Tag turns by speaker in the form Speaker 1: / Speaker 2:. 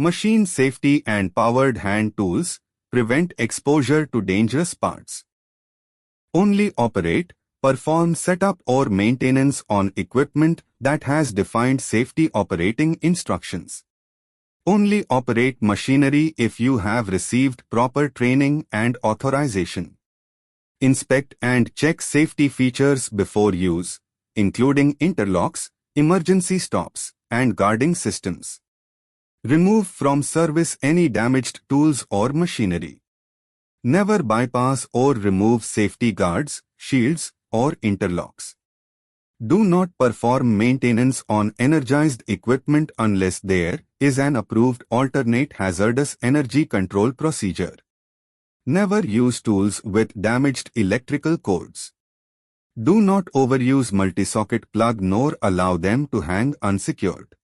Speaker 1: Machine safety and powered hand tools prevent exposure to dangerous parts. Only operate, perform setup or maintenance on equipment that has defined safety operating instructions. Only operate machinery if you have received proper training and authorization. Inspect and check safety features before use, including interlocks, emergency stops, and guarding systems. Remove from service any damaged tools or machinery. Never bypass or remove safety guards, shields, or interlocks. Do not perform maintenance on energized equipment unless there is an approved alternate hazardous energy control procedure. Never use tools with damaged electrical cords. Do not overuse multi-socket plug nor allow them to hang unsecured.